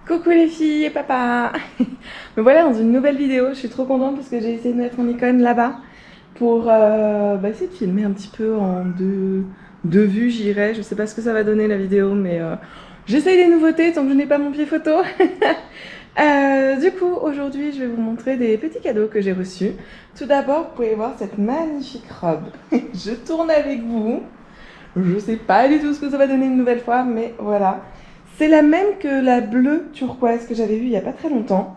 Coucou les filles et papa. Me voilà dans une nouvelle vidéo, je suis trop contente parce que j'ai essayé de mettre mon icône là-bas pour essayer de filmer un petit peu en deux vues, j'irai. Je sais pas ce que ça va donner la vidéo, mais j'essaye des nouveautés tant que je n'ai pas mon pied photo. Du coup, aujourd'hui, je vais vous montrer des petits cadeaux que j'ai reçus. Tout d'abord, vous pouvez voir cette magnifique robe. Je tourne avec vous. Je sais pas du tout ce que ça va donner une nouvelle fois, mais voilà. C'est la même que la bleue turquoise que j'avais vue il y a pas très longtemps.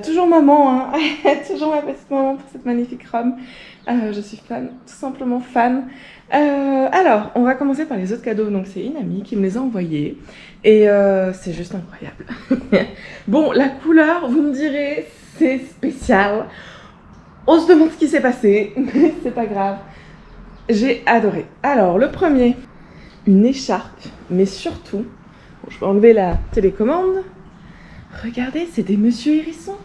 Toujours maman, hein. Toujours ma petite maman pour cette magnifique robe. Je suis fan, tout simplement fan. Alors, on va commencer par les autres cadeaux. Donc, c'est une amie qui me les a envoyés. Et c'est juste incroyable. Bon, la couleur, vous me direz, c'est spécial. On se demande ce qui s'est passé, mais c'est pas grave. J'ai adoré. Alors, le premier, une écharpe, mais surtout, bon, je peux enlever la télécommande. Regardez, c'est des monsieur hérissons.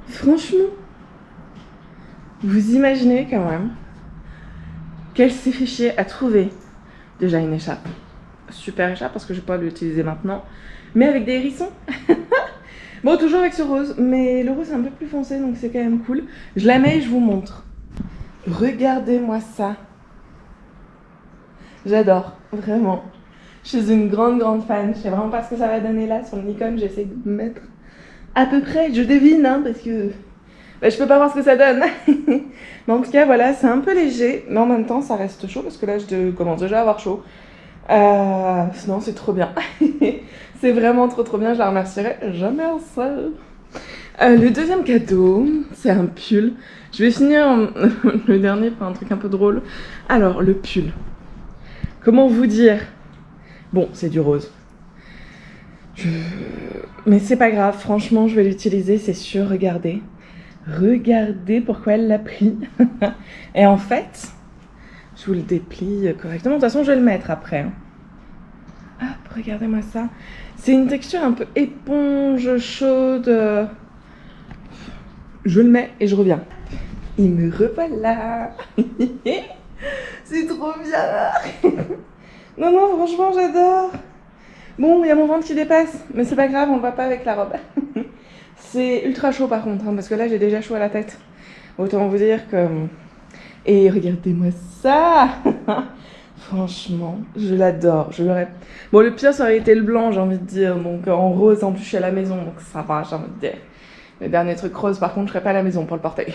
Franchement, vous imaginez quand même qu'elle s'est fait chier à trouver déjà une écharpe. Super écharpe parce que je vais pas l'utiliser maintenant, mais avec des hérissons. Bon, toujours avec ce rose, mais le rose est un peu plus foncé, donc c'est quand même cool. Je la mets et je vous montre. Regardez-moi ça. J'adore, vraiment. Je suis une grande fan. Je sais vraiment pas ce que ça va donner là sur le Nikon. J'essaie de me mettre à peu près. Je devine, hein, parce que je peux pas voir ce que ça donne. Mais en tout cas, voilà, c'est un peu léger, mais en même temps, ça reste chaud parce que là, je commence déjà à avoir chaud. Sinon, c'est trop bien. C'est vraiment trop bien. Je la remercierai jamais seule. Le deuxième cadeau, c'est un pull. Je vais finir le dernier par un truc un peu drôle. Alors, le pull. Comment vous dire? Bon, c'est du rose. Mais c'est pas grave, franchement, je vais l'utiliser, c'est sûr. Regardez. Regardez pourquoi elle l'a pris. Et en fait, je vous le déplie correctement. De toute façon, je vais le mettre après. Hein. Hop, regardez-moi ça. C'est une texture un peu éponge chaude. Je le mets et je reviens. Il me revoilà. C'est trop bien. Non, franchement, j'adore. Bon, il y a mon ventre qui dépasse, mais c'est pas grave, on le voit pas avec la robe. C'est ultra chaud par contre, hein, parce que là, j'ai déjà chaud à la tête. Autant vous dire que... Et regardez-moi ça. Franchement, je l'adore, je l'aurais... Bon, le pire, ça aurait été le blanc, j'ai envie de dire. Donc, en rose, en plus, je suis à la maison, donc ça va, j'ai envie de dire. Le dernier truc rose, par contre, je serais pas à la maison pour le porter.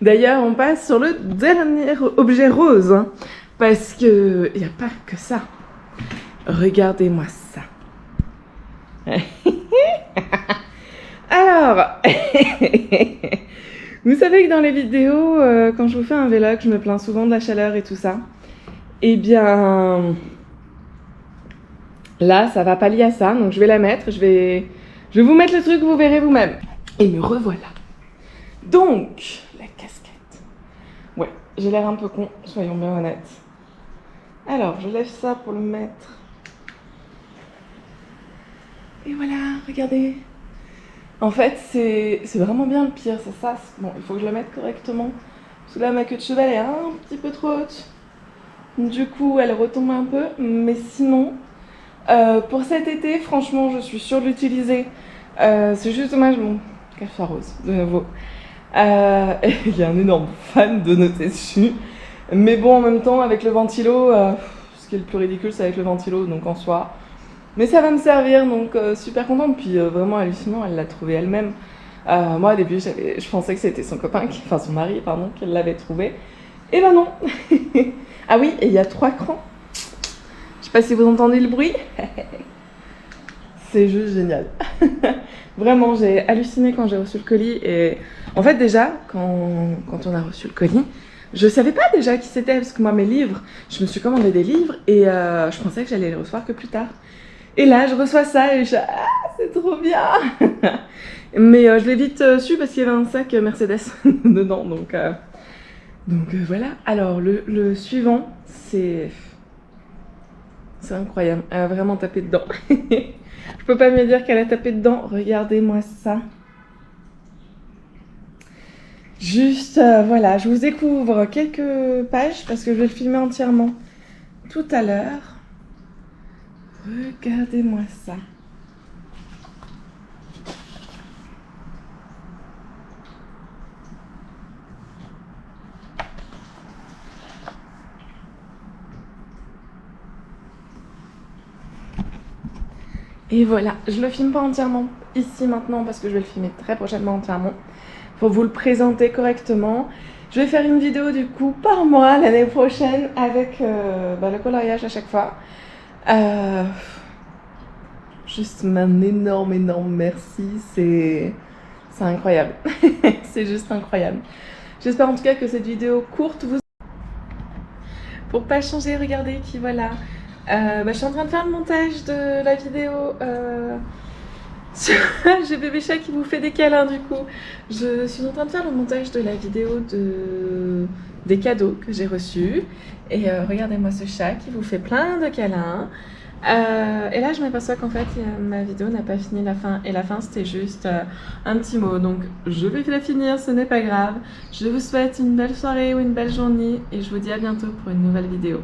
D'ailleurs, on passe sur le dernier objet rose, hein, parce que il n'y a pas que ça. Regardez-moi ça. Alors, vous savez que dans les vidéos, quand je vous fais un vlog, je me plains souvent de la chaleur et tout ça. Eh bien, là, ça va pallier à ça, donc je vais la mettre, je vais vous mettre le truc, vous verrez vous-même. Et me revoilà. Donc, la casquette. Ouais, j'ai l'air un peu con, soyons bien honnêtes. Alors, je lève ça pour le mettre. Et voilà, regardez. En fait, c'est vraiment bien le pire, c'est ça. Bon, il faut que je la mette correctement. Parce que là, ma queue de cheval est un petit peu trop haute. Du coup, elle retombe un peu. Mais sinon, pour cet été, franchement, je suis sûre de l'utiliser. C'est juste dommage, bon, qu'elle soit rose, de nouveau. Il y a un énorme fan de noter dessus. Mais bon, en même temps, avec le ventilo, ce qui est le plus ridicule, c'est avec le ventilo, donc en soi. Mais ça va me servir, donc super contente. Puis vraiment hallucinant, elle l'a trouvé elle-même. Moi, au début, je pensais que c'était son copain, enfin son mari, pardon, qui l'avait trouvé. Et ben non. Ah oui, et il y a 3 crans. Je sais pas si vous entendez le bruit. C'est juste génial. Vraiment, j'ai halluciné quand j'ai reçu le colis. Et en fait, déjà, quand on a reçu le colis, je savais pas déjà qui c'était. Parce que moi, mes livres, je me suis commandé des livres et je pensais que j'allais les recevoir que plus tard. Et là, je reçois ça et je suis c'est trop bien. Mais je l'ai vite su parce qu'il y avait un sac Mercedes dedans. Donc voilà. Alors, le suivant, c'est incroyable. Elle a vraiment tapé dedans. Je peux pas me dire qu'elle a tapé dedans. Regardez-moi ça. Juste, voilà, je vous découvre quelques pages parce que je vais le filmer entièrement tout à l'heure. Regardez-moi ça. Et voilà, je le filme pas entièrement ici maintenant parce que je vais le filmer très prochainement entièrement pour vous le présenter correctement. Je vais faire une vidéo du coup par mois l'année prochaine avec le coloriage à chaque fois. Juste un énorme merci, c'est incroyable. C'est juste incroyable. J'espère en tout cas que cette vidéo courte vous... Pour pas changer, regardez qui voilà. Je suis en train de faire le montage de la vidéo. J'ai bébé chat qui vous fait des câlins du coup. Je suis en train de faire le montage de la vidéo des cadeaux que j'ai reçus. Et regardez-moi ce chat qui vous fait plein de câlins. Et là je m'aperçois qu'en fait ma vidéo n'a pas fini la fin. Et la fin c'était juste un petit mot. Donc je vais la finir, ce n'est pas grave. Je vous souhaite une belle soirée ou une belle journée. Et je vous dis à bientôt pour une nouvelle vidéo.